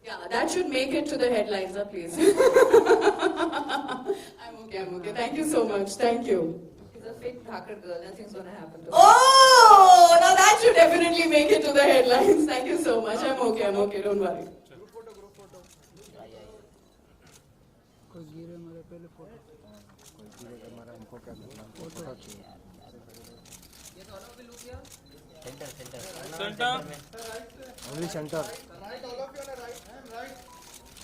Yeah, that should make it to the headlines, please. I'm okay. Thank you so much. Thank you. She's a fake Dhakar girl. Nothing's gonna happen to her. Oh, now that should definitely make it to the headlines. Thank you so much. I'm okay. Don't worry. Centre only centre right all of you on right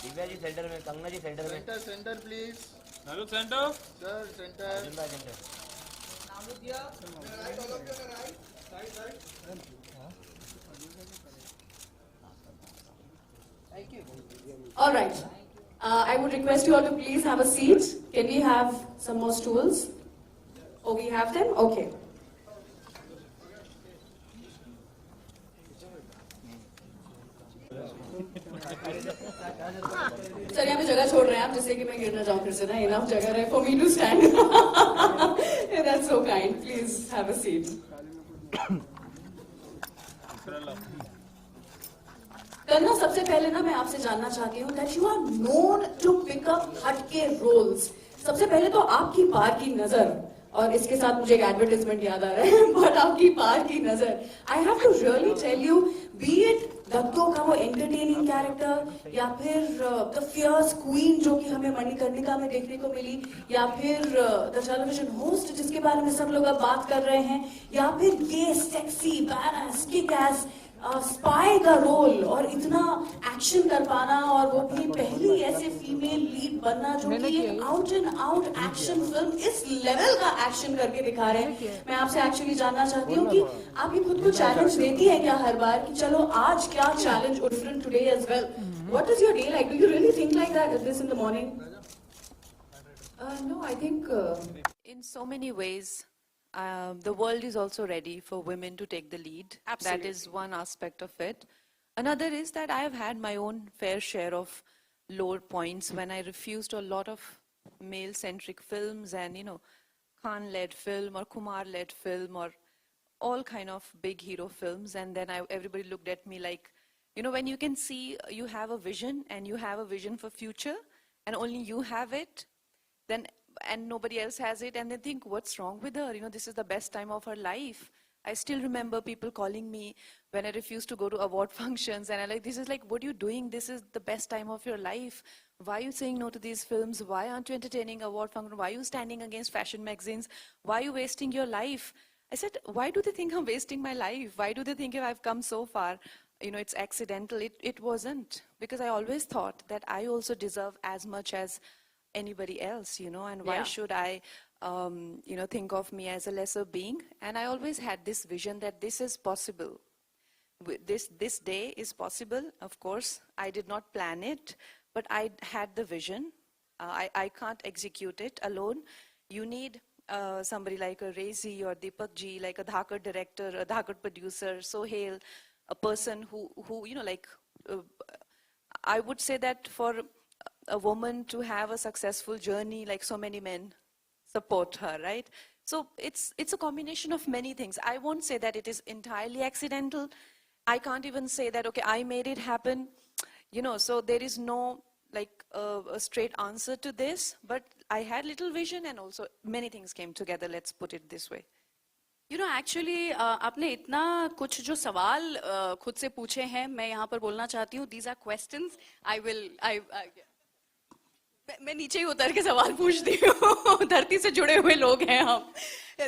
Divya ji centre में Kangana ji centre में centre please hello centre sir centre centre नाम दिया right all of you on right thank you All right. I would request you all to please have a seat. Can we have some more stools? Oh, we have them? Okay. Sir यहाँ पे जगह छोड़ रहे हैं आप जिससे कि मैं गिर ना जाऊँ फिर से ना इनफ जगह है for me to stand. That's so kind. Please have a seat. करना सबसे पहले ना मैं आपसे जानना चाहती हूँ that you are known to pick up हटके roles. सबसे पहले तो आपकी पार की नजर और इसके साथ मुझे एक एडवर्टाइजमेंट याद आ रहा है बट आपकी पार की नजर I have to really tell you be it दत्तों का वो एंटरटेनिंग कैरेक्टर या फिर द फियर्स क्वीन जो कि हमें मणिकर्णिका में देखने को मिली या फिर द टेलीविजन होस्ट जिसके बारे में सब लोग अब बात कर रहे हैं या फिर ये sexy badass kick S spy का रोल और इतना एक्शन कर पाना और वो भी पहली ऐसे फीमेल लीड बनना जो कि एक out and out action film इस लेवल का एक्शन करके दिखा रहे हैं मैं आपसे एक्चुअली जानना चाहती हूँ कि आप ये खुद को चैलेंज देती हैं क्या हर बार कि चलो आज क्या challenge different today as well what is your day like do you really think like that this in the morning No, I think in so many ways the world is also ready for women to take the lead. Absolutely. That is one aspect of it. Another is that I have had my own fair share of low points when I refused a lot of male-centric films and, Khan-led film or Kumar-led film or all kind of big hero films. And then everybody looked at me like, when you can see you have a vision and you have a vision for future and only you have it, then and nobody else has it, and they think, what's wrong with her? This is the best time of her life. I still remember people calling me when I refused to go to award functions, and this is like, what are you doing? This is the best time of your life. Why are you saying no to these films? Why aren't you entertaining award function? Why are you standing against fashion magazines? Why are you wasting your life? I said, why do they think I'm wasting my life? Why do they think if I've come so far, it's accidental? It wasn't, because I always thought that I also deserve as much as anybody else, and why should I, think of me as a lesser being? And I always had this vision that this is possible. This day is possible. Of course, I did not plan it, but I had the vision. I can't execute it alone. You need somebody like a Rezi or Deepak ji, like a Dhakar director, a Dhakar producer, Sohail, a person who I would say that for a woman to have a successful journey like so many men support her, right? So it's a combination of many things. I won't say that it is entirely accidental. I can't even say that, okay, I made it happen. So there is no a straight answer to this, but I had little vision and also many things came together, let's put it this way. Actually आपने इतना कुछ जो सवाल खुद से पूछे हैं मैं यहाँ पर बोलना चाहती हूँ these are questions मैं नीचे ही उतर के सवाल पूछती हूँ धरती से जुड़े हुए लोग हैं हम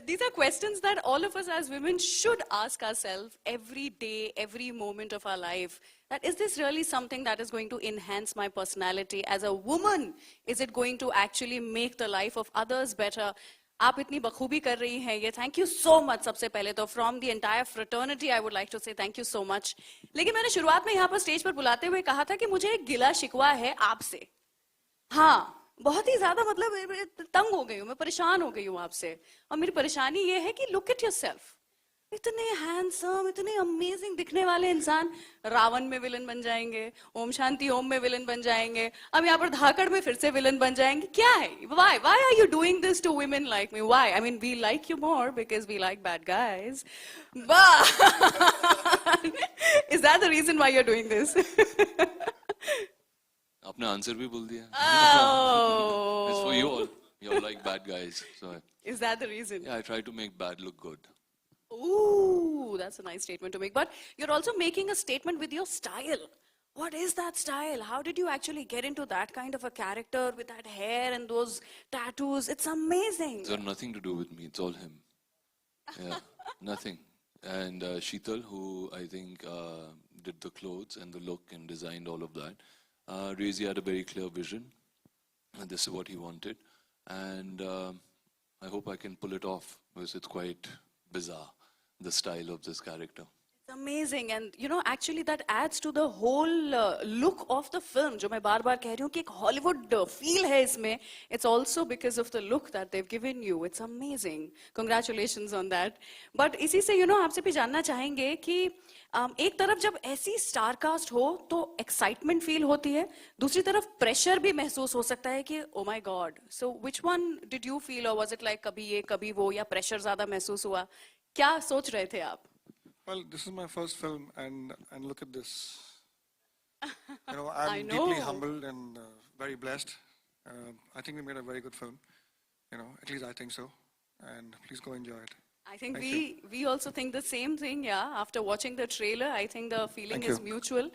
these are questions that all of us as women should ask ourselves every day, every moment of our life. That is this really something that is going to enhance my personality as a woman? Is it going to actually make the life of others better? आप इतनी बखूबी कर रही हैं ये thank you so much सबसे पहले तो from the entire fraternity I would like to say thank you so much लेकिन मैंने शुरुआत में यहाँ पर स्टेज पर बुलाते हुए कहा था कि मुझे एक गिला शिकवा है आपसे हाँ बहुत ही ज्यादा मतलब तंग हो गई हूँ मैं परेशान हो गई हूँ आपसे और मेरी परेशानी ये है कि लुक एट योरसेल्फ इतने हैंडसम, इतने अमेजिंग दिखने वाले इंसान रावण में विलन बन जाएंगे, ओम शांति ओम में विलन बन जाएंगे, अब यहाँ पर धाकड़ में फिर से विलन बन जाएंगे. क्या है? Why are you doing this to women like me? Why? I mean, we like you more because we like bad guys. But is that the reason why you're doing this? आपने answer भी बोल दिया. Oh. It's for you all. You all like bad guys. So Is that the reason? yeah, I try to make bad look good. Ooh, that's a nice statement to make. But you're also making a statement with your style. What is that style? How did you actually get into that kind of a character with that hair and those tattoos? It's amazing. It's got nothing to do with me. It's all him. Yeah, nothing. And Sheetal, who I think did the clothes and the look and designed all of that. Rezi had a very clear vision. And this is what he wanted. And I hope I can pull it off because it's quite bizarre, the style of this character. It's amazing. And you know, actually that adds to the whole look of the film. जो मैं बार बार कह रही हूँ कि एक Hollywood feel है इसमें. It's also because of the look that they've given you. It's amazing. Congratulations on that. But इसी से you know आपसे भी जानना चाहेंगे कि एक तरफ जब ऐसी स्टार कास्ट हो तो एक्साइटमेंट फील होती है, दूसरी तरफ प्रेशर भी महसूस हो सकता है कि oh my God. So which one did you feel, और वाज इट लाइक कभी ये कभी वो, या प्रेशर ज्यादा महसूस हुआ? क्या सोच रहे थे आप? Well, this is my first film, and look at this. You know, I I'm know. deeply humbled and very blessed. I think we made a very good film. You know, at least I think so. And please go enjoy it. I think Thank we also think the same thing, yeah. After watching the trailer, I think the feeling Thank is you. mutual.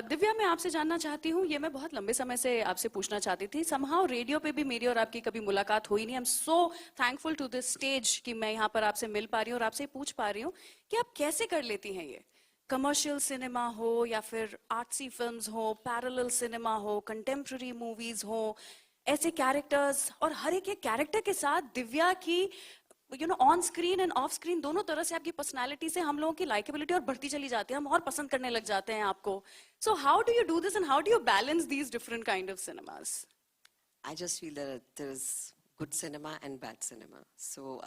Divya, मैं आपसे जानना चाहती हूँ, ये मैं बहुत लंबे समय से आपसे पूछना चाहती थी. Somehow रेडियो पे भी मेरी और आपकी कभी मुलाकात हुई नहीं. I'm so thankful to this stage कि मैं यहाँ पर आपसे मिल पा रही हूँ और आपसे पूछ पा रही हूँ कि आप कैसे कर लेती हैं ये. कमर्शियल सिनेमा हो या फिर आर्ट्सी फिल्म्स हो, पैरेलल सिनेमा हो, कंटेम्प्रेरी मूवीज हो, ऐसे कैरेक्टर्स, और हर एक कैरेक्टर के साथ दिव्या की you know on screen end of screen दोनों तरह से आपकी पर्सनालिटी से हम लोगों की लाइकेबिलिटी और बढ़ती चली जाती है, हम और पसंद करने लग जाते हैं आपको. So how do you do this and how do you balance these different kind of cinemas? I just feel that there's good cinema and bad cinema. So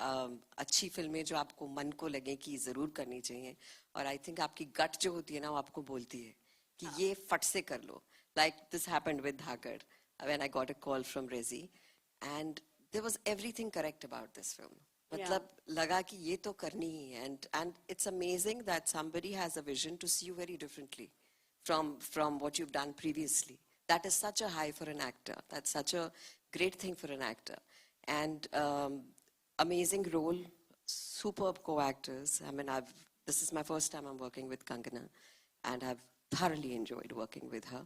अच्छी फिल्में जो आपको मन को लगे कि जरूर करनी चाहिए, और I think आपकी गट जो होती है ना वो आपको बोलती है कि ये फट से कर लो. Like this happened with Dhakar when I got a call from Rezi, and there was everything correct about this film. मतलब लगा कि ये तो करनी ही है, and it's amazing that somebody has a vision to see you very differently from what you've done previously. That is such a high for an actor. That's such a great thing for an actor. And amazing role, superb co-actors. I mean, this is my first time I'm working with Kangana, and I've thoroughly enjoyed working with her.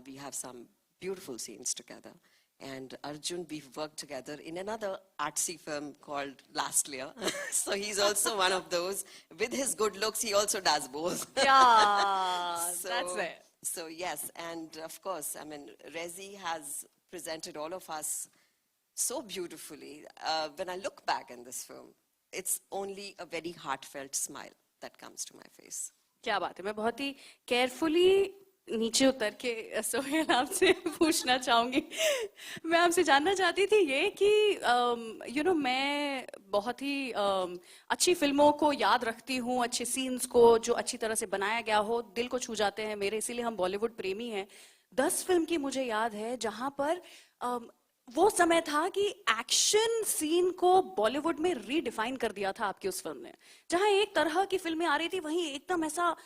We have some beautiful scenes together. And Arjun, we've worked together in another artsy film called Last Year. So he's also one of those. With his good looks, he also does both. Yeah, So- that's it. So yes, and of course, I mean, Rezi has presented all of us so beautifully. When I look back in this film, it's only a very heartfelt smile that comes to my face. क्या बात है. मैं बहुत ही carefully नीचे उतर के सोहेल आपसे पूछना चाहूंगी. मैं आपसे जानना चाहती थी ये कि यू नो मैं बहुत ही अच्छी फिल्मों को याद रखती हूँ, अच्छे सीन्स को जो अच्छी तरह से बनाया गया हो दिल को छू जाते हैं मेरे, इसीलिए हम बॉलीवुड प्रेमी हैं. 10 फिल्म की मुझे याद है जहां पर वो समय था कि एक्शन सीन को बॉलीवुड में रीडिफाइन कर दिया था आपकी उस फिल्म ने. जहां एक तरह की फिल्में आ रही थी वहीं एकदम ऐसा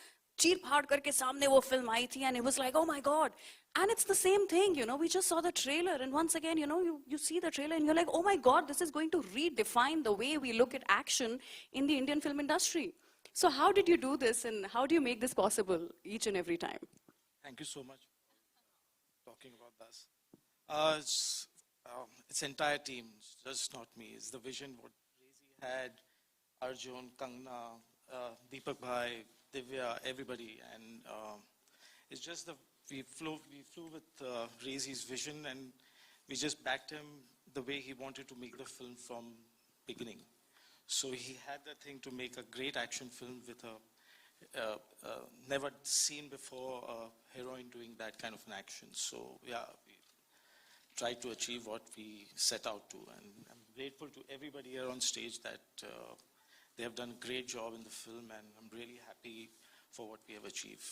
चीर फाड़ करके सामने वो फिल्म आई थी, and it was like, oh my god. And it's the same thing, you know, we just saw the trailer, and once again, you know, you see the trailer and you're like, oh my god, this is going to redefine the way we look at action in the Indian film industry. So how did you do this, and how do you make this possible each and every time? Thank you so much for talking about this. It's entire team, it's just not me. It's the vision what Rezi had, Arjun, Kangna, Deepak Bhai, Divya, everybody, and it's just we flew with Rezi's vision, and we just backed him the way he wanted to make the film from beginning. So he had the thing to make a great action film with a never seen before heroine doing that kind of an action. So yeah, we tried to achieve what we set out to, and I'm grateful to everybody here on stage that they have done a great job in the film, and I'm really happy for what we have achieved.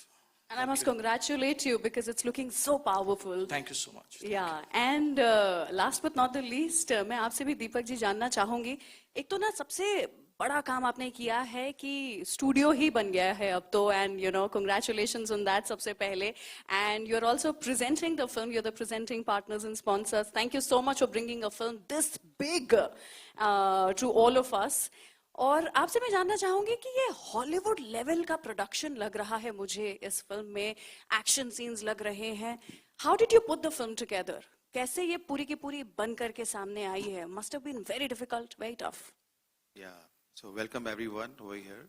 And I must congratulate you because it's looking so powerful. Thank you so much. Thank Yeah, and last but not the least, मैं आपसे भी दीपक जी जानना चाहूंगी. एक तो ना सबसे बड़ा काम आपने किया है कि स्टूडियो ही बन गया है अब तो, and you know, congratulations on that सबसे पहले. And you're also presenting the film. You're the presenting partners and sponsors. Thank you so much for bringing a film this big to all of us. और आपसे मैं जानना चाहूंगी कि ये Hollywood level का प्रोडक्शन लग रहा है मुझे इस फिल्म में, एक्शन सीन्स लग रहे हैं. How did you put the film together? कैसे ये पूरी की पूरी बन करके सामने आई है? Must have been very difficult, very tough. Yeah, so welcome everyone over here.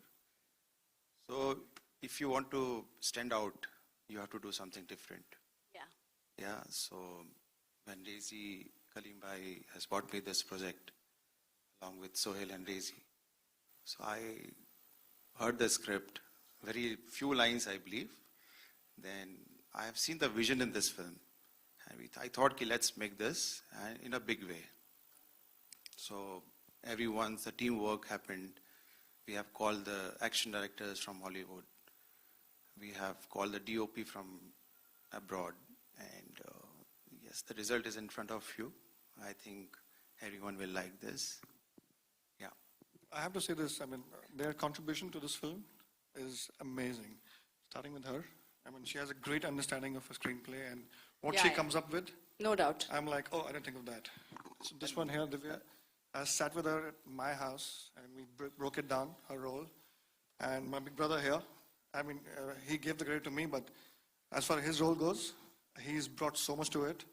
So if you want to stand out, you have to do something different. Yeah. Yeah, so when Rezi Kalim Bhai has brought me this project along with Sohail and Rezi, so I heard the script, very few lines I believe. Then I have seen the vision in this film, and I thought, okay, let's make this in a big way. So the teamwork happened. We have called the action directors from Hollywood. We have called the DOP from abroad, and yes, the result is in front of you. I think everyone will like this. Yeah. I have to say this, I mean, their contribution to this film is amazing. Starting with her, I mean, she has a great understanding of a screenplay and what she comes up with. No doubt. I'm like, oh, I didn't think of that. So this one here, Divya, I sat with her at my house and we broke it down, her role. And my big brother here, I mean, he gave the credit to me, but as far as his role goes, he's brought so much to it.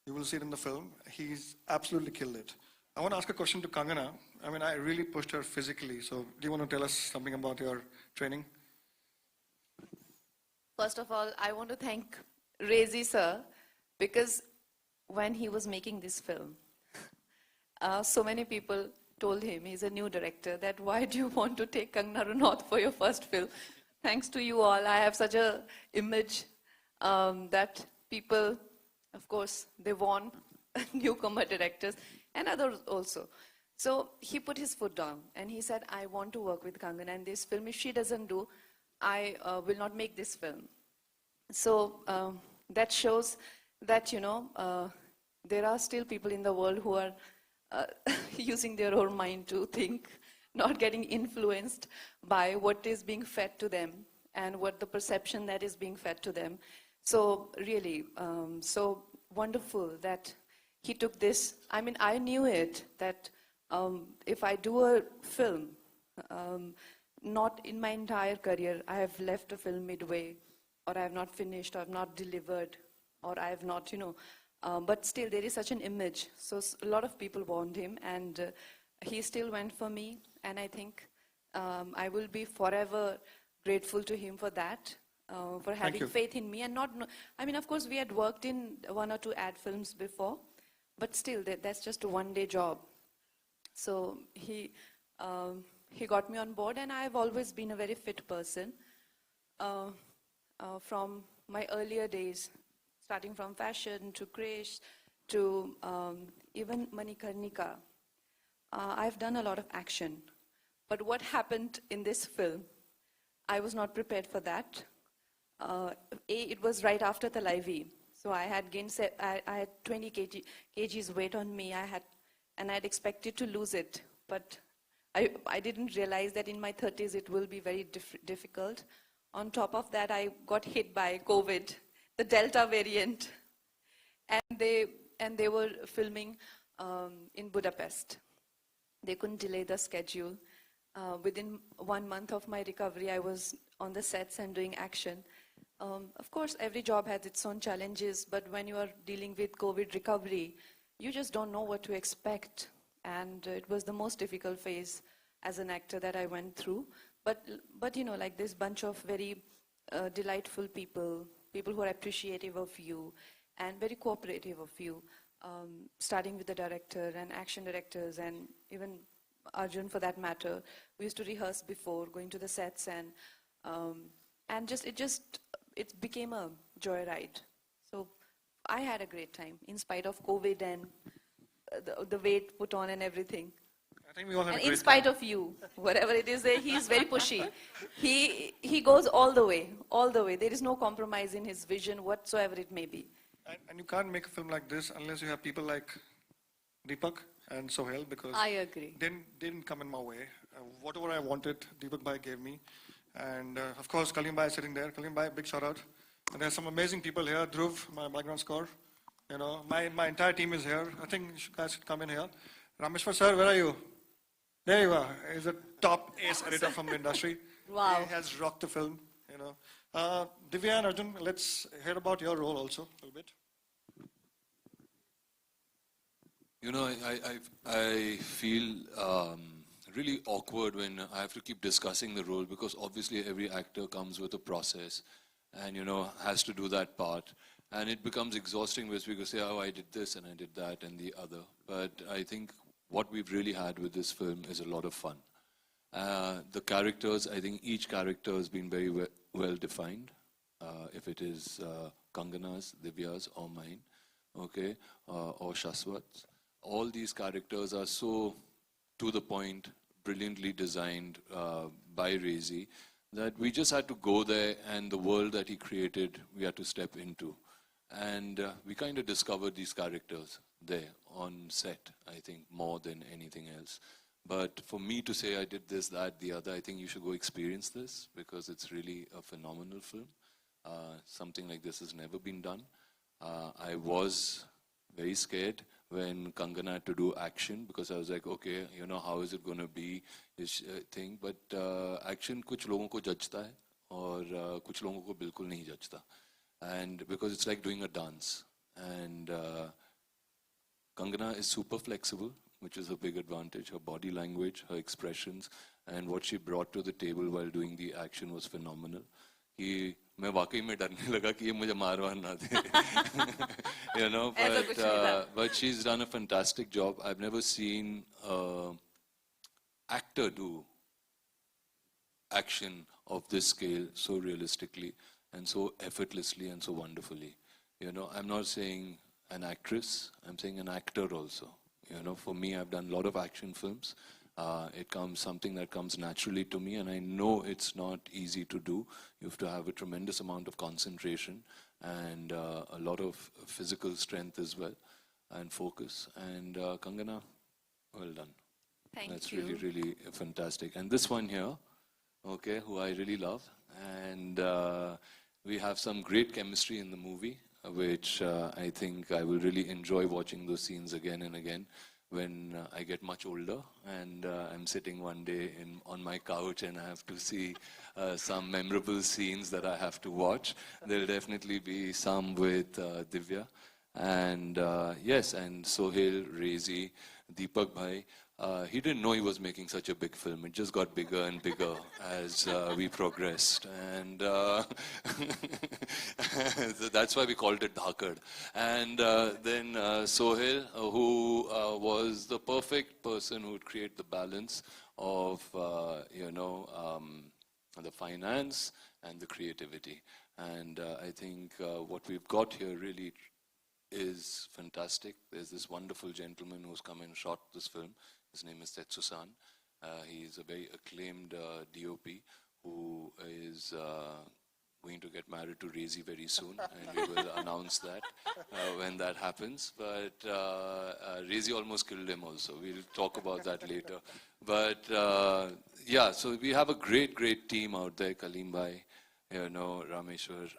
You will see it in the film. He's absolutely killed it. I want to ask a question to Kangana. I mean, I really pushed her physically. So do you want to tell us something about your training? First of all, I want to thank Rezi sir, because when he was making this film, so many people told him, he's a new director, that why do you want to take Kangana Ranaut for your first film? Thanks to you all, I have such a image that people, of course, they want newcomer directors and others also. So he put his foot down and he said, I want to work with Kangana in this film. If she doesn't do, I will not make this film. So that shows that, you know, there are still people in the world who are using their own mind to think, not getting influenced by what is being fed to them and what the perception that is being fed to them. So really, so wonderful that he took this. I mean, I knew it, that if I do a film, not in my entire career, I have left a film midway, or I have not finished, or I have not delivered, or I have not, you know, but still there is such an image. So a lot of people want him, and he still went for me, and I think I will be forever grateful to him for that, for having faith in me. And not, I mean, of course, we had worked in 1 or 2 ad films before, but still, that's just a one-day job. So he got me on board, and I've always been a very fit person. From my earlier days, starting from fashion to Krish to even Manikarnika, I've done a lot of action. But what happened in this film, I was not prepared for that. It was right after the Livy. So I had gained, I had 20 kgs weight on me, and I had expected to lose it. But I didn't realize that in my 30s it will be very difficult. On top of that, I got hit by COVID, the Delta variant. And they were filming in Budapest. They couldn't delay the schedule. Within 1 month of my recovery, I was on the sets and doing action. Of course, every job has its own challenges, but when you are dealing with COVID recovery, you just don't know what to expect. And it was the most difficult phase as an actor that I went through. But you know, like this bunch of very delightful people who are appreciative of you and very cooperative of you, starting with the director and action directors and even Arjun for that matter. We used to rehearse before going to the sets, and it became a joyride. So I had a great time in spite of COVID and the weight put on and everything. think we all had And a in great spite time. of you, whatever it is, he's very pushy. He goes all the way, all the way. There is no compromise in his vision, whatsoever it may be. And you can't make a film like this unless you have people like Deepak and Sohail, because I agree. they didn't come in my way. Whatever I wanted, Deepak Bhai gave me. And of course, Kalim Bhai is sitting there. Kalim Bhai, big shout out. And there's some amazing people here. Dhruv, my background score. You know, my entire team is here. I think you guys should come in here. Rameshwar sir, where are you? There you are. He's a top ace editor from the industry. Wow. He has rocked the film, you know. Divya and Arjun, let's hear about your role also a little bit. You know, I feel really awkward when I have to keep discussing the role, because obviously every actor comes with a process and, you know, has to do that part. And it becomes exhausting because we go say, oh, I did this and I did that and the other. But I think what we've really had with this film is a lot of fun. The characters, I think each character has been very well defined. If it is Kangana's, Divya's or mine, okay, or Shaswat's. All these characters are so to the point, brilliantly designed by Rezi, that we just had to go there, and the world that he created, we had to step into. And we kind of discovered these characters there on set, I think, more than anything else. But for me to say I did this, that, the other, I think you should go experience this, because it's really a phenomenal film. Something like this has never been done. I was very scared when Kangana had to do action, because I was like, okay, you know, how is it going to be this thing? But action कुछ लोगों को जचता है और कुछ लोगों को बिल्कुल नहीं जचता. And because it's like doing a dance. And Kangana is super flexible, which is a big advantage. Her body language, her expressions, and what she brought to the table while doing the action was phenomenal. कि मैं वाकई में डरने लगा कि ये मुझे मारवार ना दे. You know, but she's done a fantastic job. I've never seen an actor do action of this scale so realistically and so effortlessly and so wonderfully. You know, I'm not saying an actress, I'm saying an actor also. You know, for me, I've done a lot of action films. It comes something that comes naturally to me, and I know it's not easy to do. You have to have a tremendous amount of concentration and a lot of physical strength as well, and focus. And Kangana, well done. That's Thank you. really, really fantastic. And this one here, okay, who I really love, and we have some great chemistry in the movie, which I think I will really enjoy watching those scenes again and again when I get much older and I'm sitting one day on my couch and I have to see some memorable scenes that I have to watch. There'll definitely be some with Divya. And yes, and Sohail, Rezi, Deepak Bhai. He didn't know he was making such a big film. It just got bigger and bigger as we progressed. And that's why we called it Dhakad. And then Sohail, who was the perfect person who would create the balance of, you know, the finance and the creativity. And I think what we've got here really is fantastic. There's this wonderful gentleman who's come and shot this film. His name is Tetsu-san. He is a very acclaimed DOP who is going to get married to Rezi very soon, and we will announce that when that happens. But Rezi almost killed him also. We'll talk about that later. But yeah, so we have a great, great team out there. Kalim Bhai, you know, Rameshwar,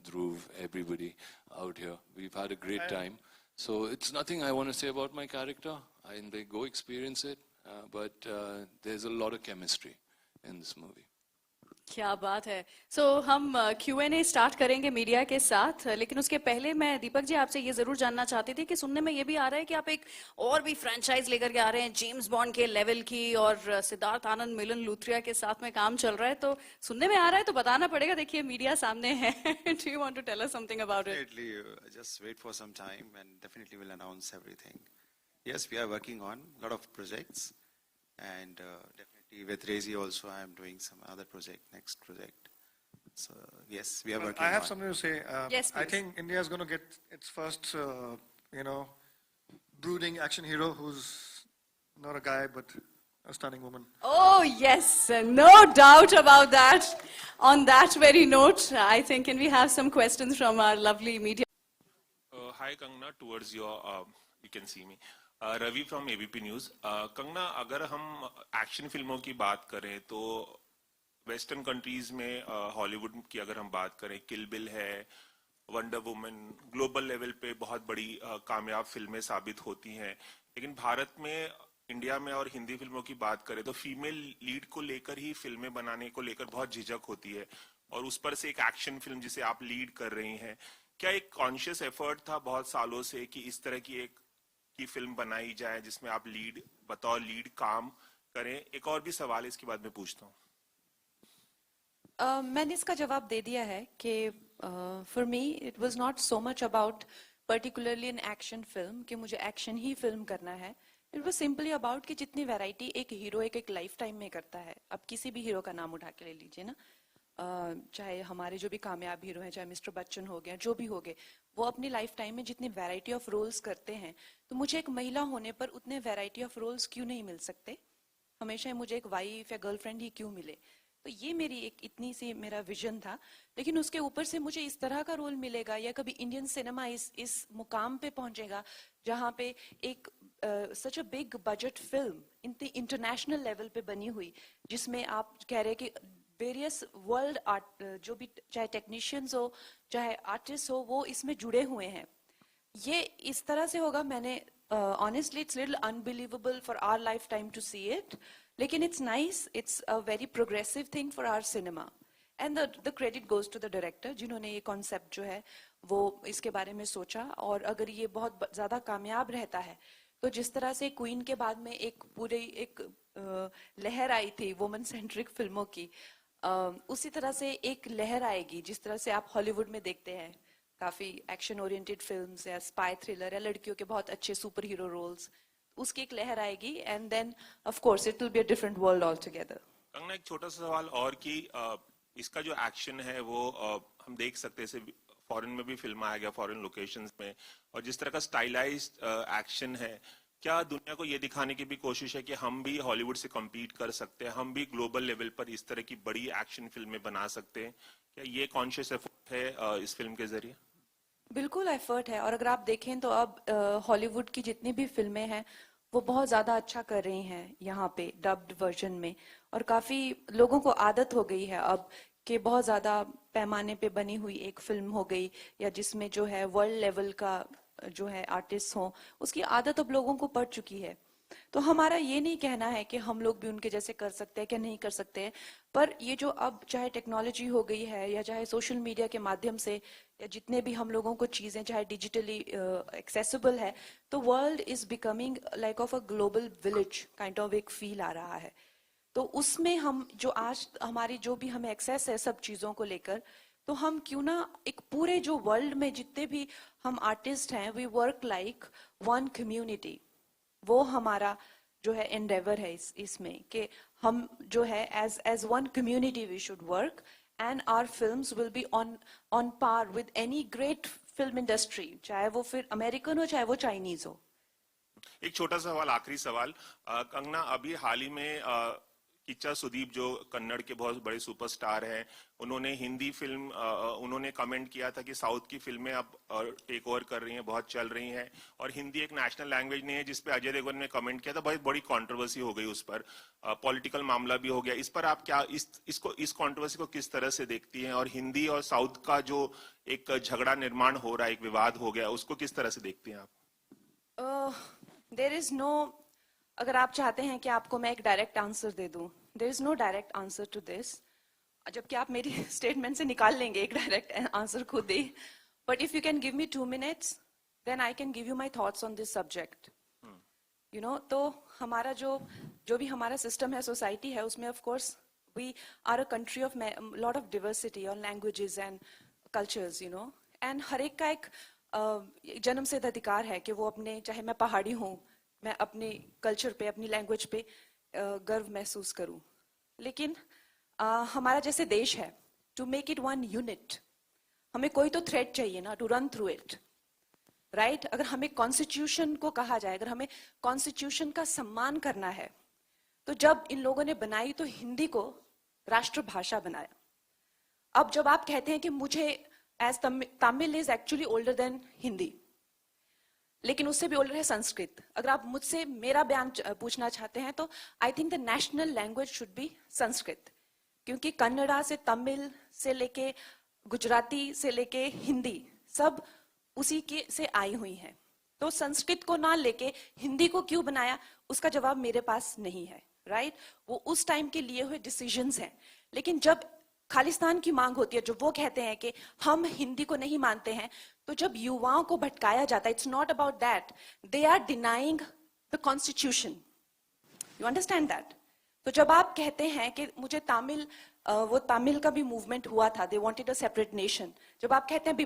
Dhruv, everybody out here. We've had a great time. So it's nothing I want to say about my character. They go experience it. But there's a lot of chemistry in this movie. क्या बात है. So हम Q&A start करेंगे media के साथ, लेकिन उसके पहले मैं दीपक जी आपसे ये जरूर जानना चाहती थी कि सुनने में ये भी आ रहा है कि आप एक और भी फ्रेंचाइज लेकर के आ रहे हैं जेम्स बॉन्ड के लेवल की, और सिद्धार्थ आनंद, मिलन लूथरिया के साथ में काम चल रहा है. तो सुनने में आ रहा है तो बताना पड़ेगा. देखिए मीडिया सामने है. Do you want to tell us something about it? Definitely, just wait for some time and definitely we'll announce everything. Yes, we are working on a lot of projects, and definitely with Rezi also I am doing some other project, next project. So yes, we are working on. I have something to say. Yes, I please. think India is going to get its first, you know, brooding action hero who's not a guy, but a stunning woman. Oh, yes, no doubt about that. On that very note, I think, can we have some questions from our lovely media? Hi, Kangana. Towards your, you can see me. Ravi from ABP News. Kangana, अगर हम action फिल्मों की बात करें तो western countries में Hollywood की अगर हम बात करें, किल बिल है, वंडर वुमन, ग्लोबल लेवल पे बहुत बड़ी कामयाब फिल्में साबित होती हैं, लेकिन भारत में, इंडिया में और हिंदी फिल्मों की बात करें तो फीमेल लीड को लेकर ही फिल्में बनाने को लेकर बहुत झिझक होती है, और उस पर से एक एक्शन फिल्म जिसे आप लीड कर रही हैं, क्या एक कॉन्शियस एफर्ट था बहुत सालों से कि इस तरह की फिल्म बनाई जाए जिसमें आप लीड, बतौर लीड काम करें? एक और भी सवाल है, इसके बाद मैं पूछता हूँ. मैंने इसका जवाब दे दिया है कि for me it was not so much about particularly an action film कि मुझे एक्शन ही फिल्म करना है. इट वाज सिंपली अबाउट कि जितनी वैरायटी एक हीरो एक लाइफ टाइम में करता है, अब किसी भी हीरो का नाम उठा के ले लीजिए ना, चाहे हमारे जो भी कामयाब हीरो हैं, चाहे मिस्टर बच्चन हो गया, जो भी हो गए, वो अपनी लाइफ टाइम में जितनी वैरायटी ऑफ रोल्स करते हैं, तो मुझे एक महिला होने पर उतने वैरायटी ऑफ रोल्स क्यों नहीं मिल सकते? हमेशा मुझे एक वाइफ या गर्लफ्रेंड ही क्यों मिले? तो ये मेरी एक इतनी सी मेरा विजन था. लेकिन उसके ऊपर से मुझे इस तरह का रोल मिलेगा या कभी इंडियन सिनेमा इस मुकाम पे पहुंचेगा जहां पे एक such a big budget film international level पे बनी हुई, जिसमें आप कह रहे कि वेरियस वर्ल्ड आर्ट, जो भी चाहे टेक्नीशियंस हो चाहे आर्टिस्ट हो, वो इसमें जुड़े हुए हैं. ये इस तरह से होगा. मैंने honestly it's little unbelievable for our lifetime to see it, लेकिन it's nice, it's a very progressive thing for our cinema. And the credit goes to the director जिन्होंने ये कॉन्सेप्ट जो है वो इसके बारे में सोचा. और अगर ये बहुत ज्यादा कामयाब रहता है तो जिस तरह से क्वीन के बाद में एक पूरी एक लहर आई थी वुमेन सेंट्रिक फिल्मों की, उसी तरह से एक लहर आएगी जिस तरह से आप हॉलीवुड में देखते हैं काफी एक्शन ओरिएंटेड फिल्म्स या स्पाई थ्रिलर या लड़कियों के बहुत अच्छे सुपर हीरो रोल्स, उसकी एक लहर आएगी. And then of course it will be a different world all together. Kangana, एक छोटा सा सवाल और कि इसका जो एक्शन है वो हम देख सकते हैं, फॉरेन में भी फिल्म आ गया, फॉरेन लोकेशंस में, और जिस तरह का स्टाइलाइज्ड एक्शन है, क्या दुनिया को ये दिखाने की भी कोशिश है कि हम भी हॉलीवुड से कम्पीट कर सकते हैं, हम भी ग्लोबल लेवल पर इस तरह की बड़ी एक्शन फिल्में बना सकते हैं? क्या ये कॉन्शियस एफर्ट है इस फिल्म के जरिए? बिल्कुल एफर्ट है. और अगर आप देखें तो अब हॉलीवुड की जितनी भी फिल्में हैं वो बहुत ज्यादा अच्छा कर रही हैं यहाँ पे डब्ड वर्जन में, और काफी लोगों को आदत हो गई है अब कि बहुत ज्यादा पैमाने पे बनी हुई एक फिल्म हो गई या जिसमें जो है वर्ल्ड लेवल का जो है आर्टिस्ट हो, उसकी आदत अब लोगों को पड़ चुकी है. तो हमारा ये नहीं कहना है कि हम लोग भी उनके जैसे कर सकते हैं क्या नहीं कर सकते हैं, पर ये जो अब चाहे टेक्नोलॉजी हो गई है या चाहे सोशल मीडिया के माध्यम से या जितने भी हम लोगों को चीजें चाहे डिजिटली एक्सेसिबल है, तो world is becoming like of a global village kind of एक फील आ रहा है. तो उसमें हम जो आज हमारी जो भी हमें एक्सेस है सब चीजों को लेकर, तो हम क्यों ना एक पूरे जो वर्ल्ड में जितने भी हम आर्टिस्ट हैं, we work like one community. वो हमारा जो है एंडेवर है इसमें कि हम जो है as one community we should work, and our films will be on par with any great film industry, चाहे वो फिर अमेरिकन हो चाहे वो चाइनीज हो. एक छोटा सा सवाल, आखिरी सवाल. कंगना, अभी हाल ही में किच्चा सुदीप जो कन्नड़ के बहुत बड़े सुपरस्टार हैं, उन्होंने हिंदी फिल्म, उन्होंने कमेंट किया था कि साउथ की फिल्में अब टेक ओवर कर रही हैं, बहुत चल रही हैं, और हिंदी एक नेशनल लैंग्वेज नहीं है, जिस पे अजय देवगन ने कमेंट किया था, बहुत बड़ी कंट्रोवर्सी हो गई उस पर, पॉलिटिकल मामला भी हो गया. इस पर आप क्या इस कंट्रोवर्सी को किस तरह से देखती हैं, और हिंदी और साउथ का जो एक झगड़ा निर्माण हो रहा है, एक विवाद हो गया, उसको किस तरह से देखती हैं आप? देयर इज नो, अगर आप चाहते हैं कि आपको मैं एक डायरेक्ट आंसर दे दूं, there is no direct answer to this, जबकि आप मेरी स्टेटमेंट से निकाल लेंगे एक डायरेक्ट आंसर खुद ही. But if you can give me 2 minutes, then I can give you my thoughts on this subject. You know, तो हमारा जो भी हमारा सिस्टम है, सोसाइटी है, उसमें of course we are a country of lot of diversity और languages and cultures, you know, and हर एक का एक जन्म सिद्ध अधिकार है कि वो अपने, चाहे मैं पहाड़ी हूँ, मैं अपने कल्चर पे, अपनी लैंग्वेज पे गर्व महसूस करूं. लेकिन हमारा जैसे देश है, to make it one unit, हमें कोई तो थ्रेड चाहिए ना to run through it. Right अगर हमें कॉन्स्टिट्यूशन को कहा जाए, अगर हमें कॉन्स्टिट्यूशन का सम्मान करना है, तो जब इन लोगों ने बनाई तो हिंदी को राष्ट्रभाषा बनाया. अब जब आप कहते हैं कि मुझे as Tamil is actually older than Hindi, लेकिन उससे भी ओल्डर है संस्कृत. अगर आप मुझसे मेरा बयान पूछना चाहते हैं तो I think the national language should be Sanskrit, क्योंकि कन्नड़ा से तमिल से लेके गुजराती से लेके हिंदी सब उसी के से आई हुई हैं. तो संस्कृत को ना लेके हिंदी को क्यों बनाया, उसका जवाब मेरे पास नहीं है. राइट वो उस टाइम के लिए हुए डिसीजंस हैं. लेकिन जब खालिस्तान की मांग होती है, जो वो कहते हैं कि हम हिंदी को नहीं मानते हैं, तो जब युवाओं को भटकाया जाता है, it's not about that, they are denying the constitution. You understand that? तो जब आप कहते हैं कि मुझे तमिल, वो तमिल का भी मूवमेंट हुआ था, they wanted a separate nation. जब आप कहते हैं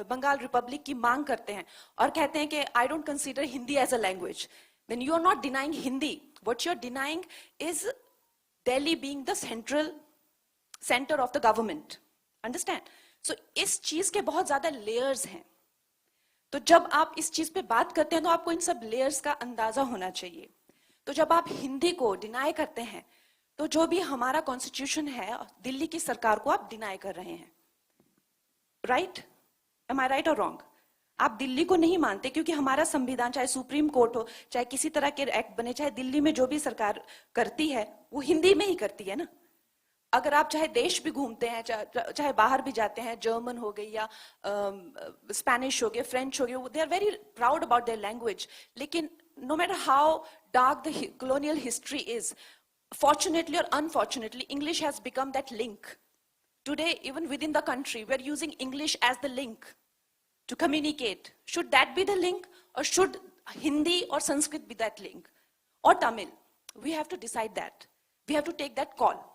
बंगाल रिपब्लिक की मांग करते हैं और कहते हैं कि I don't consider Hindi as a language, then you are not denying Hindi. What you are denying is Delhi being the centre of the government. Understand? So इस चीज के बहुत ज्यादा लेयर्स हैं. तो जब आप इस चीज पे बात करते हैं तो आपको इन सब लेयर्स का अंदाजा होना चाहिए. तो जब आप हिंदी को डिनाई करते हैं, तो जो भी हमारा कॉन्स्टिट्यूशन है, दिल्ली की सरकार को आप डिनाई कर रहे हैं. राइट? एम आई राइट और रॉन्ग? आप दिल्ली को नहीं मानते क्योंकि हमारा संविधान, चाहे सुप्रीम कोर्ट हो, चाहे किसी तरह के एक्ट बने, चाहे दिल्ली में जो भी सरकार करती है वो हिंदी में ही करती है ना. अगर आप चाहे देश भी घूमते हैं, चाहे बाहर भी जाते हैं, जर्मन हो गई या स्पेनिश हो गए, फ्रेंच हो गए, they are very proud about their language. लेकिन no matter how dark the colonial history is, fortunately or unfortunately, English has become that link. Today, even within the country, we're using English as the link to communicate. Should that be the link, or should Hindi or Sanskrit be that link? Or Tamil? We have to decide that. We have to take that call.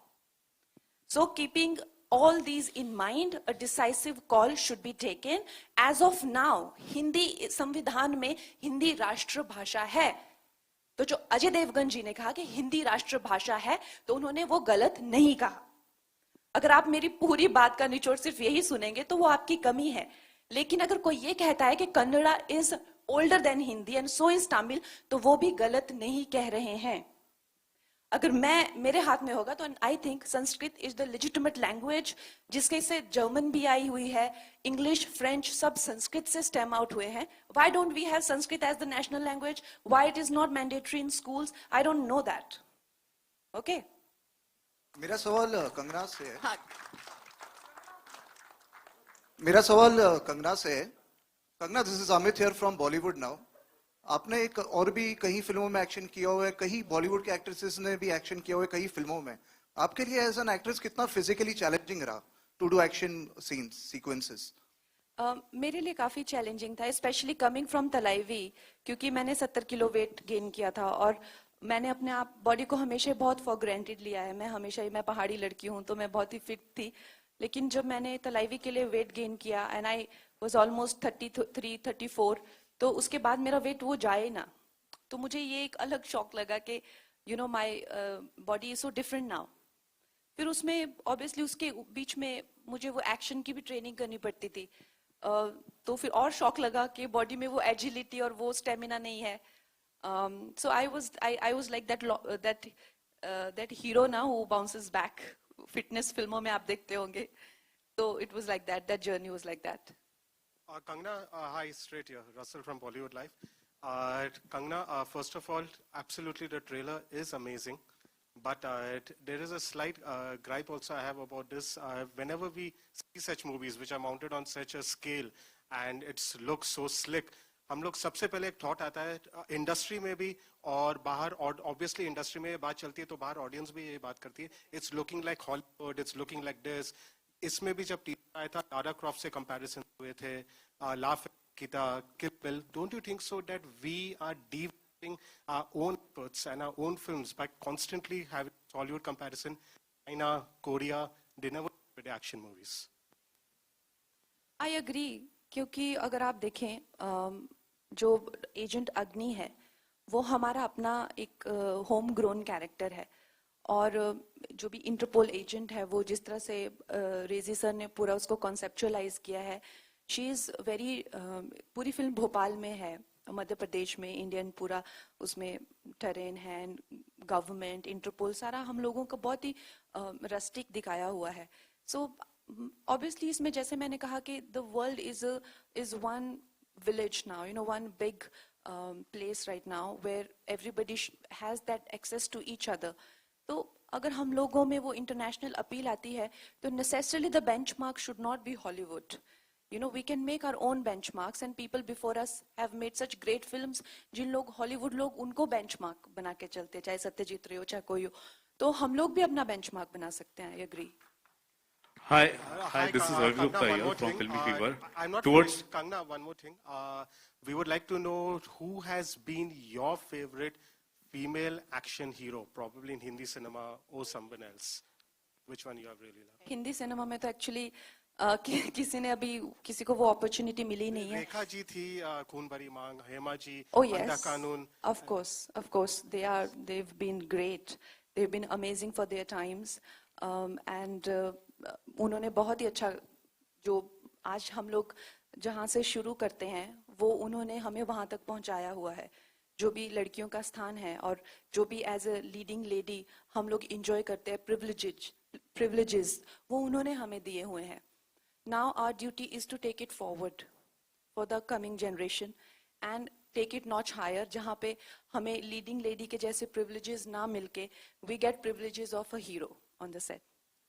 So keeping all these in mind, a decisive call should be taken. As of now, Hindi संविधान में हिंदी राष्ट्रभाषा है. तो जो अजय देवगन जी ने कहा कि हिंदी राष्ट्रभाषा है, तो उन्होंने वो गलत नहीं कहा. अगर आप मेरी पूरी बात का निचोड़ सिर्फ यही सुनेंगे तो वो आपकी कमी है. लेकिन अगर कोई ये कहता है कि Kannada is older than Hindi and so is Tamil, तो वो भी गलत नहीं कह रहे हैं. अगर मेरे हाथ में होगा तो I think Sanskrit is the legitimate language, जिसके से जर्मन भी आई हुई है, इंग्लिश, फ्रेंच सब संस्कृत से स्टेम आउट हुए हैं. Why don't we have Sanskrit as the national language? Why it is not mandatory in schools? I don't know that. Okay, मेरा सवाल कंगना से है. हाँ. मेरा सवाल कंगना से है. Kangana, this is Amit here from Bollywood now. आपने एक और भी कई फिल्मों में एक्शन किया हुआ है, कई बॉलीवुड के एक्ट्रेसेस ने भी एक्शन किया हुआ है कई फिल्मों में. आपके लिए एज एन एक्ट्रेस कितना फिजिकली चैलेंजिंग रहा to do action scenes, sequences? मेरे लिए काफी चैलेंजिंग था, स्पेशली कमिंग फ्रॉम तलाईवी, क्योंकि मैंने 70 किलो वेट गेन किया था और मैंने अपने आप बॉडी को हमेशा बहुत फॉर ग्रांटेड लिया है. मैं पहाड़ी लड़की हूँ तो मैं बहुत ही फिट थी. लेकिन जब मैंने तलाईवी के लिए वेट गेन किया एंड आई वाज ऑलमोस्ट 33, 34, तो उसके बाद मेरा वेट वो जाए ना, तो मुझे ये एक अलग शॉक लगा कि you know my body is so different now. फिर उसमें ऑब्वियसली उसके बीच में मुझे वो एक्शन की भी ट्रेनिंग करनी पड़ती थी. तो फिर और शॉक लगा कि बॉडी में वो एजिलिटी और वो स्टेमिना नहीं है. So I was like that hero ना हु बाउंसेस बैक. फिटनेस फिल्मों में आप देखते होंगे, तो it was like that journey was like that. Kangana, hi, straight here, Russell from Bollywood Live. Kangana, first of all, absolutely the trailer is amazing, but there is a slight gripe also I have about this. Whenever we see such movies which are mounted on such a scale and it looks so slick, हम लोग सबसे पहले एक thought आता है industry में भी और बाहर, और ऑब्वियसली इंडस्ट्री में ये बात चलती है तो बाहर ऑडियंस भी ये बात करती है, it's looking like Hollywood, it's looking like this. इसमें भी जब टीजर आया था, लारा क्रॉफ्ट से कंपैरिजन हुए थे, लाफ कीता, Kill Bill. Don't you think so that we are developing our own efforts and our own films by constantly having Hollywood comparison, China, Korea, they never did action movies? I agree, क्योंकि अगर आप देखें जो agent अग्नि है वो हमारा अपना एक होम ग्रोन कैरेक्टर है, और जो भी इंटरपोल एजेंट है वो जिस तरह से रेजी सर ने पूरा उसको कॉन्सेप्चुअलाइज किया है शी इज़ वेरी, पूरी फिल्म भोपाल में है, मध्य प्रदेश में, इंडियन पूरा उसमें टेरेन है, गवर्नमेंट, इंटरपोल, सारा हम लोगों का बहुत ही रस्टिक दिखाया हुआ है. सो ऑब्वियसली इसमें जैसे मैंने कहा कि the world is one village now, one big place right now where everybody has that access to each other. तो अगर हम लोगों में वो इंटरनेशनल अपील आती है तो necessarily the benchmark should not be Hollywood. We can make our own benchmarks and people before us have made such great films. जिन लोग हॉलीवुड लोग उनको benchmark बना के चलते, चाहे सत्यजीत रे हो चाहे कोई हो, तो हम लोग भी अपना benchmark बना सकते हैं. I agree. Hi, this is Ravi Gupta Kangana, here from Filmy Fever. I'm not Towards Kangana, one more thing. We would like to know who has been your favorite female action hero, probably in Hindi cinema or someone else. Which one you have really loved? Hindi cinema में तो actually किसी ने अभी किसी को वो opportunity मिली नहीं है. रेखा जी थी, खून भरी मांग, हेमा जी, Oh अंधा yes, कानून. of course, they've been great. They've been amazing for their times, and उन्होंने बहुत ही अच्छा, जो आज हम लोग जहाँ से शुरू करते हैं वो उन्होंने हमें वहाँ तक पहुँचाया हुआ है. जो भी लड़कियों का स्थान है और जो भी एज अ लीडिंग लेडी हम लोग इंजॉय करते हैं, प्रिविलेजेस, वो उन्होंने हमें दिए हुए हैं. Now our duty is to take it forward for the coming generation and take it notch higher, जहाँ पे हमें लीडिंग लेडी के जैसे privileges ना मिलके we get privileges of a hero on the set.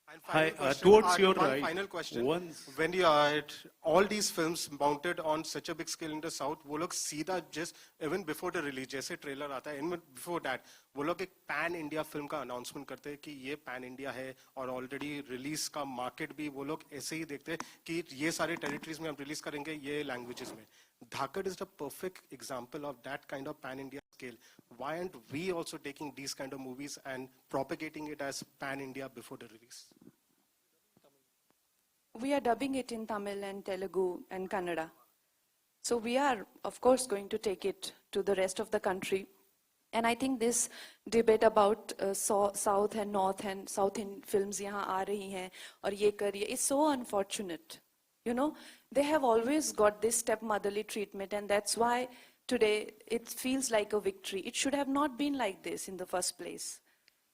And Hi, final question, towards your one right, final question. once- When you are all these films mounted on such a big scale in the south, वो लोग सीधा just even before the release, जैसे trailer आता है, even before that, वो लोग एक pan India film का अनाउंसमेंट करते हैं कि ये पैन इंडिया है और ऑलरेडी रिलीज का मार्केट भी वो लोग ऐसे ही देखते हैं कि ये सारे टेरिटरीज में हम रिलीज करेंगे ये लैंग्वेजेस में. Dhakat is the perfect example of that kind of pan India scale. Why aren't we also taking these kind of movies and propagating it as pan India before the release? We are dubbing it in Tamil and Telugu and Kannada. So we are, of course, going to take it to the rest of the country. And I think this debate about South and North and South in films यहाँ आ रही हैं और ये कर रही है, is so unfortunate. They have always got this stepmotherly treatment, and that's why today it feels like a victory. It should have not been like this in the first place.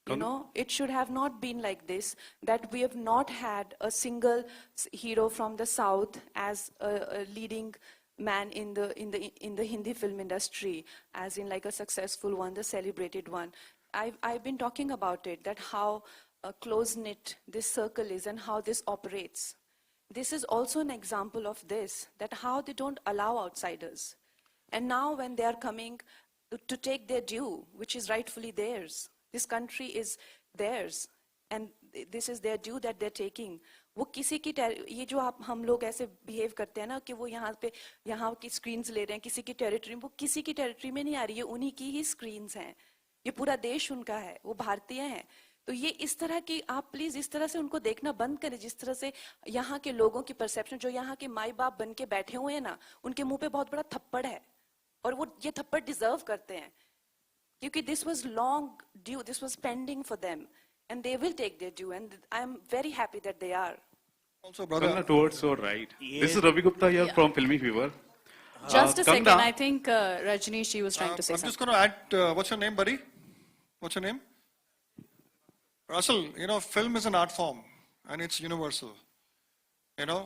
It should have not been like this, that we have not had a single hero from the South as a leading man in the Hindi film industry, as in like a successful one, the celebrated one. I've been talking about it, that how close-knit this circle is and how this operates. This is also an example of this, that how they don't allow outsiders. And now when they are coming to take their due, which is rightfully theirs, this country is theirs, and this is their due that they're taking. वो किसी की ये जो हम लोग ऐसे behave करते हैं ना कि वो यहाँ की screens ले रहे हैं किसी की territory में, वो किसी की territory में नहीं आ रही है, उन्हीं की ही screens हैं. ये पूरा देश उनका है, वो भारतीय हैं. तो ये इस तरह की आप प्लीज इस तरह से उनको देखना बंद करें, जिस तरह से यहाँ के लोगों की परसेप्शन, जो यहाँ के माई बाप बन के बैठे हुए हैं ना, उनके मुंह पे बहुत बड़ा थप्पड़ है और वो ये थप्पड़ डिजर्व करते हैं, क्योंकि this was long due, this was pending for them, and they will take their due, and I am very happy that they are. Also, brother, Kangana, towards your right. This is Ravi Gupta here from Filmy Fever. Just a second, Kangana, I think Rajni, she was trying to say I'm just something. going to add, what's your name, buddy? What's your name? Russell, film is an art form and it's universal.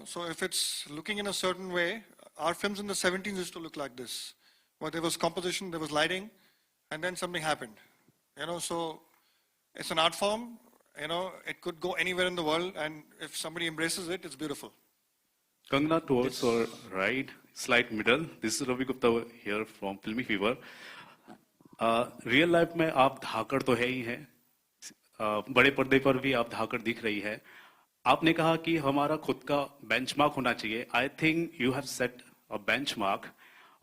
So if it's looking in a certain way, our films in the 70s used to look like this, where there was composition, there was lighting, and then something happened. So it's an art form, it could go anywhere in the world, and if somebody embraces it, it's beautiful. Kangana, towards your right, slight middle. This is Ravi Gupta here from Filmy Fever. Real life में आप धाकड़ तो है ही हैं, बड़े पर्दे पर भी आप धाकड़ दिख रही है. आपने कहा कि हमारा खुद का बेंचमार्क होना चाहिए. I think you have set a benchmark,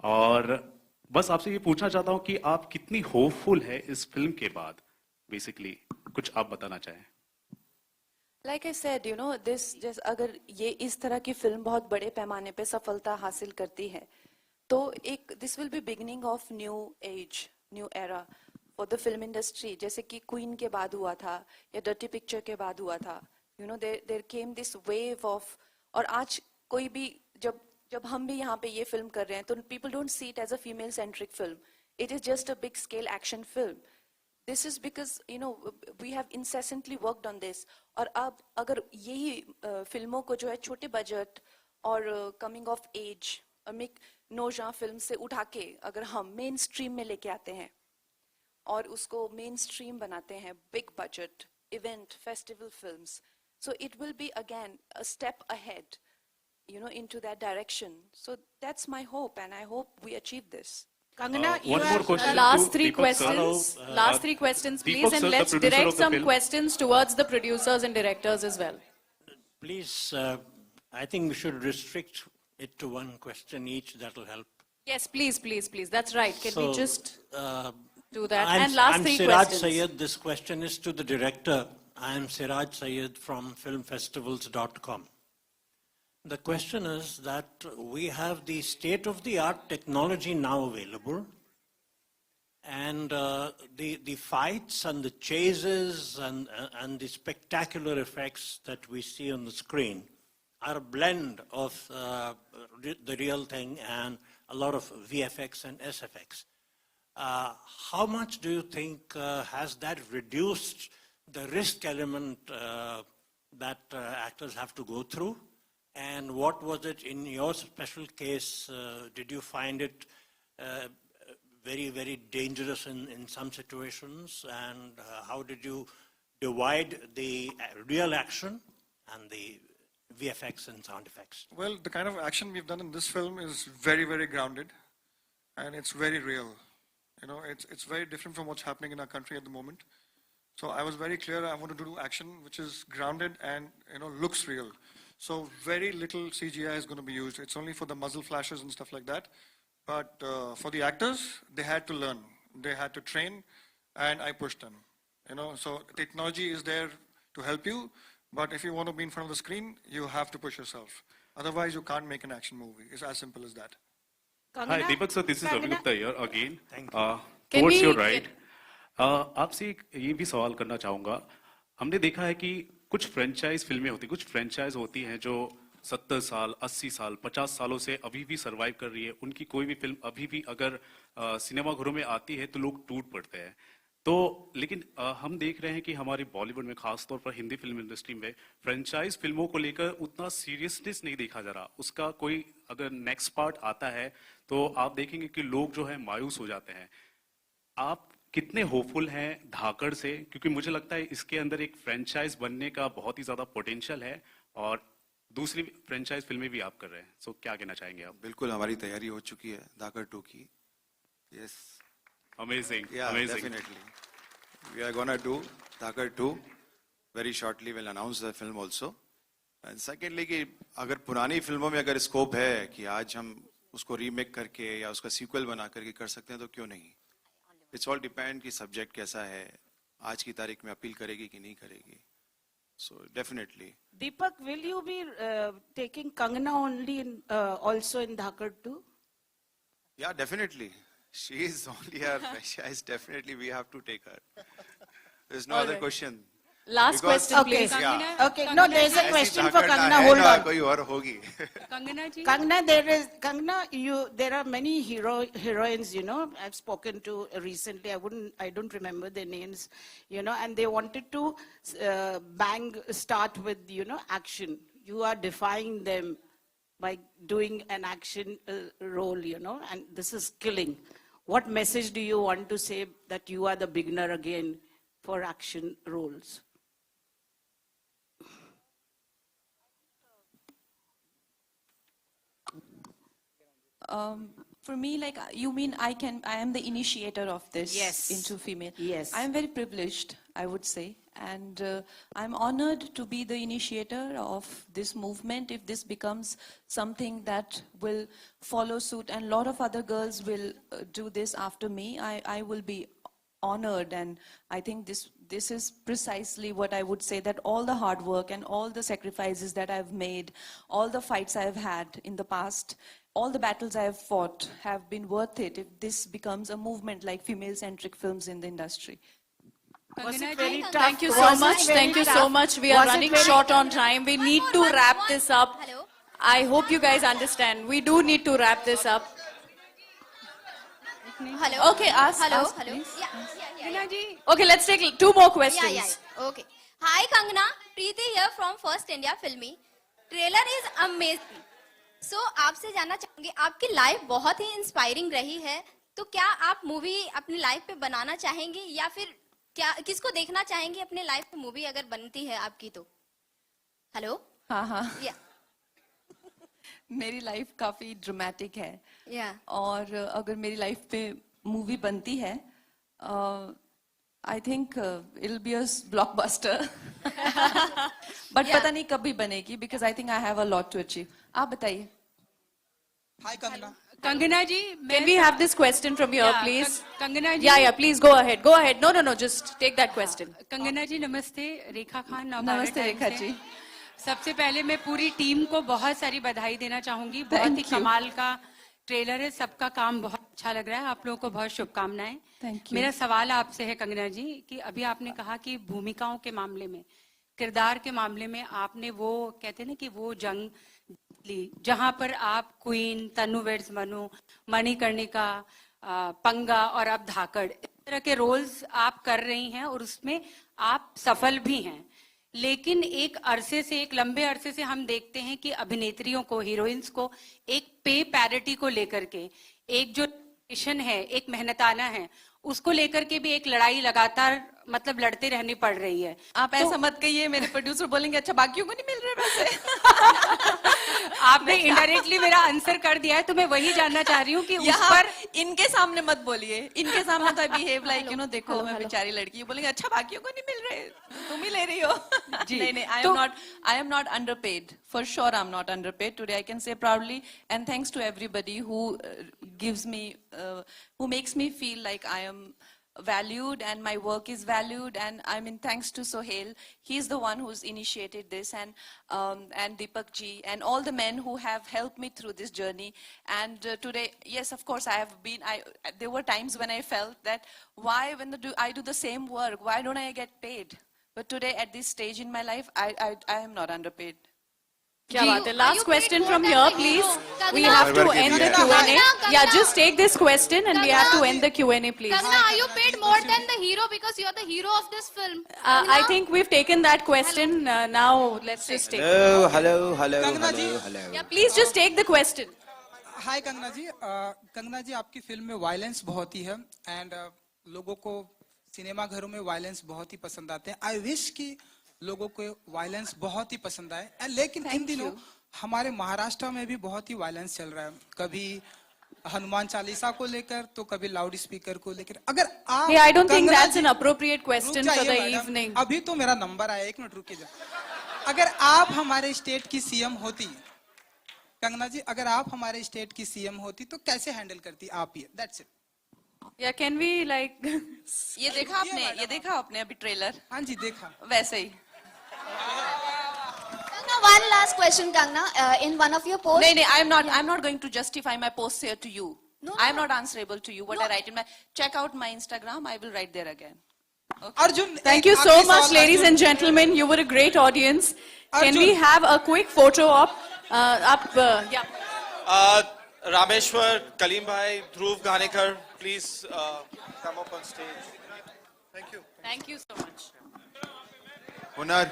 और बस आपसे ये पूछना चाहता हूँ कि आप कितनी होपफुल है इस फिल्म के बाद, बेसिकली कुछ आप बताना चाहें. Like I said, this अगर ये इस तरह की फिल्म बहुत बड़े पैमाने पे सफलता हासिल करती है, तो एक this will be beginning of new age, new era for the film industry. जैसे कि क्वीन के बाद हुआ था या डर्टी पिक्चर के बाद हुआ था, there came this wave of, और आज कोई भी जब जब हम भी यहाँ पे ये फिल्म कर रहे हैं तो people don't see it as a female centric film. It is just a big scale action film. This is because we have incessantly worked on this. और अब अगर यही फिल्मों को जो है छोटे बजट और कमिंग ऑफ एज और नौजवान फिल्म से उठा के अगर हम मेन स्ट्रीम में लेके आते हैं और उसको मेन स्ट्रीम बनाते हैं, big budget event festival films, so it will be again a step ahead, into that direction. So that's my hope, and I hope we achieve this. Kangana, you one more have question last to three Deepak questions. sir. Last three questions, Deepak please, sir, and the let's producer direct of the some film. questions towards the producers and directors as well. Please, I think we should restrict it to one question each. That will help. Yes, please, please, please. That's right. Can we just do that? I'm, And last I'm three Siraj questions. Sayed. This question is to the director. I am Siraj Sayed from filmfestivals.com. The question is that we have the state-of-the-art technology now available, and the fights and the chases and the spectacular effects that we see on the screen are a blend of the real thing and a lot of VFX and SFX. How much do you think has that reduced the risk element that actors have to go through? And what was it in your special case? Did you find it very, very dangerous in some situations? And how did you divide the real action and the VFX and sound effects? Well, the kind of action we've done in this film is very, very grounded, and it's very real. It's very different from what's happening in our country at the moment. So I was very clear I wanted to do action which is grounded and looks real. So very little CGI is going to be used. It's only for the muzzle flashes and stuff like that. But for the actors, they had to learn. They had to train, and I pushed them. So technology is there to help you, but if you want to be in front of the screen, you have to push yourself. Otherwise, you can't make an action movie. It's as simple as that. Hi, Deepak sir, this is Ravi Gupta here again. Thank you. Towards your right. आपसे ये भी सवाल करना चाहूँगा. हमने देखा है कि कुछ फ्रेंचाइज फिल्में होती, कुछ फ्रेंचाइज होती हैं जो 70 साल, 80 साल, 50 सालों से अभी भी सरवाइव कर रही है. उनकी कोई भी फिल्म अभी भी अगर सिनेमाघरों में आती है तो लोग टूट पड़ते हैं. तो लेकिन हम देख रहे हैं कि हमारी बॉलीवुड में, खासतौर पर हिंदी फिल्म इंडस्ट्री में, फ्रेंचाइज फिल्मों को लेकर उतना सीरियसनेस नहीं देखा जा रहा. उसका कोई अगर नेक्स्ट पार्ट आता है तो आप देखेंगे कि लोग जो है मायूस हो जाते हैं. आप कितने होपफुल हैं धाकड़ से? क्योंकि मुझे लगता है इसके अंदर एक फ्रेंचाइज बनने का बहुत ही ज्यादा पोटेंशियल है और दूसरी फ्रेंचाइज फिल्में भी आप कर रहे हैं. सो क्या कहना चाहेंगे आप? बिल्कुल, हमारी तैयारी हो चुकी है धाकड़ 2 की. Yes, amazing, amazing. Definitely we are gonna do Dhaakad 2 very shortly. Will announce the film also. And secondly कि अगर पुरानी फिल्मों में अगर स्कोप है कि आज हम उसको रीमेक करके या उसका सीक्वल बना करके कर सकते हैं तो क्यों नहीं. इट्स ऑल डिपेंड कि सब्जेक्ट कैसा है, आज की तारीख में अपील करेगी कि नहीं करेगी. So definitely. Deepak, will you be taking Kangana only also in Dhakar too? Yeah, definitely. She is only our franchise. Definitely, we have to take her. There's no other question. Last question, please. Yeah. Okay, no, there's a question for Kangana. Hold on. कोई और होगी. Kangana, there are many heroines, I've spoken to recently. I don't remember their names, and they wanted to start with, action. You are defying them by doing an action role, and this is killing. What message do you want to say that you are the beginner again for action roles? For me, like you mean I am the initiator of this into female. Yes. I am very privileged, I would say. And I'm honored to be the initiator of this movement. If this becomes something that will follow suit and a lot of other girls will do this after me, I will be honored. And I think this is precisely what I would say, that all the hard work and all the sacrifices that I've made, all the fights I've had in the past, all the battles I have fought have been worth it if this becomes a movement like female-centric films in the industry. Was it very tough? Thank you so much. Thank you so much. We are running short on time. We need to wrap this up. Hello. I hope you guys understand. We do need to wrap this up. Hello. Okay, ask. Hello. Ask, Hello. please. Yeah. Okay, let's take 2 more questions. Yeah. Okay. Hi, Kangana. Preeti here from First India Filmy. Trailer is amazing. So आपसे जानना चाहूंगी, आपकी life बहुत ही inspiring रही है, तो क्या आप मूवी अपनी लाइफ पे बनाना चाहेंगी या फिर क्या किसको देखना चाहेंगी अपने लाइफ पे मूवी अगर बनती है आपकी तो? हेलो. हाँ. या. मेरी लाइफ काफी ड्रामेटिक है. या. और अगर मेरी लाइफ पे मूवी बनती है, I think it be a blockbuster. But पता नहीं कब भी बनेगी, because I think I have a lot to achieve. आप बताइए. हाय Kangana. Kangana ji, can we have this question from here, please? Kangana ji. Yeah, please go ahead. Go ahead. No, just take that question. Kangana जी नमस्ते. रेखा खान. नमस्ते रेखा जी. सबसे पहले मैं पूरी team को बहुत सारी बधाई देना चाहूंगी. बहुत ही कमाल का ट्रेलर है. सबका काम बहुत अच्छा लग रहा है. आप लोगों को बहुत शुभकामनाएं. Thank you. मेरा सवाल आपसे है कंगना जी कि अभी आपने कहा कि भूमिकाओं के मामले में, किरदार के मामले में आपने वो कहते हैं ना कि वो जंग ली जहां पर आप क्वीन, तनु वेड्स मनु, मणिकर्णिका, पंगा और अब धाकड़, इस तरह के रोल्स आप कर रही हैं और उसमें आप सफल भी हैं. लेकिन एक लंबे अरसे से हम देखते हैं कि अभिनेत्रियों को, हीरोइंस को एक पे पैरिटी को लेकर के एक जो मिशन है, एक मेहनताना है, उसको लेकर के भी एक लड़ाई लगातार मतलब लड़ते रहनी पड़ रही है. आप ऐसा मत कहिए, मेरे प्रोड्यूसर बोलेंगे अच्छा बाकियों को नहीं मिल रहे वैसे. आपने इनडायरेक्टली मेरा आंसर कर दिया है, तो मैं वही जानना चाह रही हूँ कि उस पर इनके सामने मत बोलिए. इनके सामने तो बिहेव लाइक देखो मैं बेचारी लड़की. बोलेंगे अच्छा बाकियों को नहीं मिल रहे, तुम ही ले रही हो. नहीं, I am not underpaid. For sure I'm not underpaid. Today I can say proudly, and thanks to everybody who gives me, who makes me feel like I am valued and my work is valued. And I mean, thanks to Sohail, he's the one who's initiated this, and Deepak ji and all the men who have helped me through this journey. And today, yes, of course, there were times when I felt that why when I do the same work, why don't I get paid? But today at this stage in my life, I am not underpaid. क्या बात है. Last question from here, please. We have to end the Q&A. Yeah, just take this question and we have to end the Q&A, please. Kangana, are you paid more than the hero because you're the hero of this film? I think we've taken that question. Now let's just take. Hello. Yeah, please just take the question. हाय कंगना जी. कंगना जी, आपकी film में violence बहुत ही है and लोगों को cinema घरों में violence बहुत ही पसंद आते हैं. आई विश कि लोगों को वायलेंस बहुत ही पसंद आए. लेकिन इन दिनों हमारे महाराष्ट्र में भी बहुत ही वायलेंस चल रहा है. कभी हनुमान चालीसा को लेकर तो कभी लाउड स्पीकर को लेकर. अगर आप I don't think that's an appropriate question for the evening. अभी तो मेरा नंबर आया, 1 मिनट रुकिए. अगर आप हमारे स्टेट की सीएम होती कंगना जी, अगर आप हमारे स्टेट की सीएम होती तो कैसे हैंडल करती आप ये? That's it. Yeah, can we like ये देखा आपने अभी ट्रेलर? हाँ जी देखा. वैसे ही. One last question, Kangana. In one of your posts. No, I'm not going to justify my posts here to you. I'm not answerable to you. What I write in my, check out my Instagram. I will write there again. Okay. Arjun, thank you so much, ladies and gentlemen. You were a great audience. Can we have a quick photo op? Rameshwar, Kalim bhai, Dhruv Ganekar, please come up on stage. Thank you. Thank you so much. Hunar.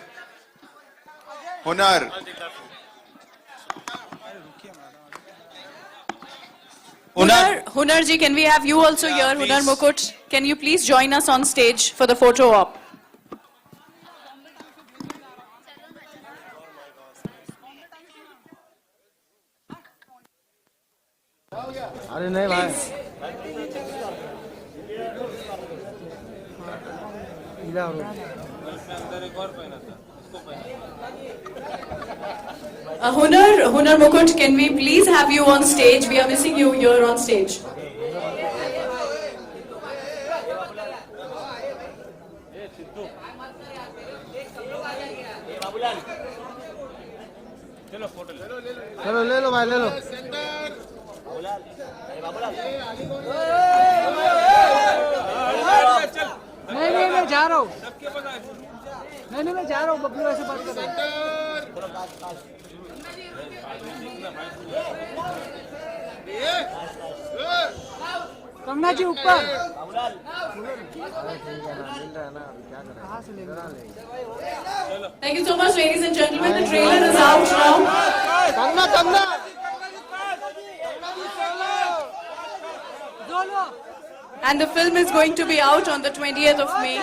Hunar ji, can we have you also here? Please. Hunar Mukut, can you please join us on stage for the photo op? अरे नहीं भाई. Hunar Mukut, can we please have you on stage? We are missing you here on stage. चलो ले लो भाई, ले लो. नहीं, मैं जा रहा हूँ. नहीं मैं जा रहा हूँ, बबलू ऐसे बात कर रहा कंगना जी ऊपर। Thank you so much, ladies and gentlemen. The trailer is out now. Kangana Kangana And the film is going to be out on the 20th of May.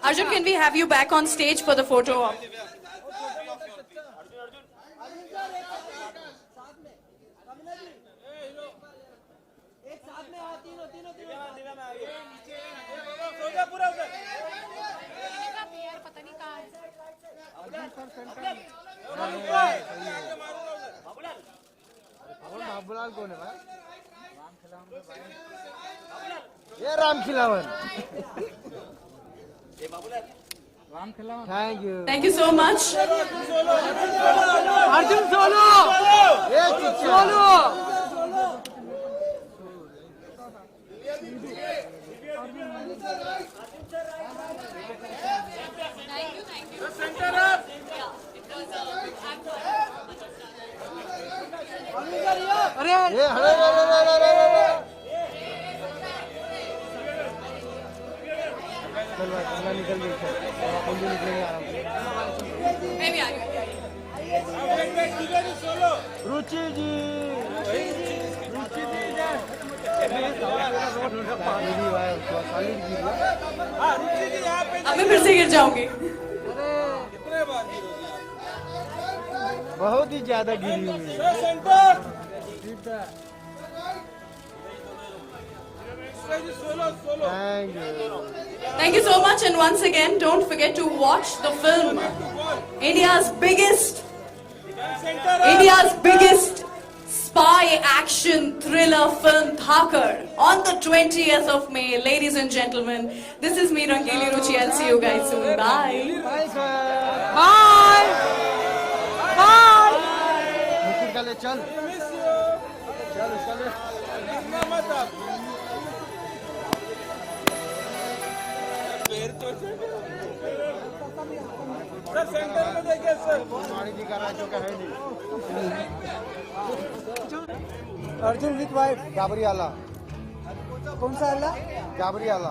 Arjun, can we have you back on stage for the photo op? Babulal कौन है भाई? ये Ram Khilawan. Thank you. Thank you so much. Arjun solo. ये solo. अरे ये हरे चल भाई कंगना निकल गई, अपन भी निकलेंगे आराम से। मैं भी आ गई। रुचि जी अब मैं फिर से गिर जाऊंगी। बहुत ही ज्यादा गिरी हुई है। Thank you so much, and once again, don't forget to watch the film. India's biggest spy action thriller film Thakar on the 20th of May. Ladies and gentlemen, this is me, Rangili Ruchi. I'll see you guys soon. Bye. Bye, sir. Bye. Bye. मुकुट का ले चल। चल उसका ले। Sir centre में देखिए sir. मारी जी का राजो का है नहीं। Arjun with wife Gabriella. कौन सा आला? गाबरियाला।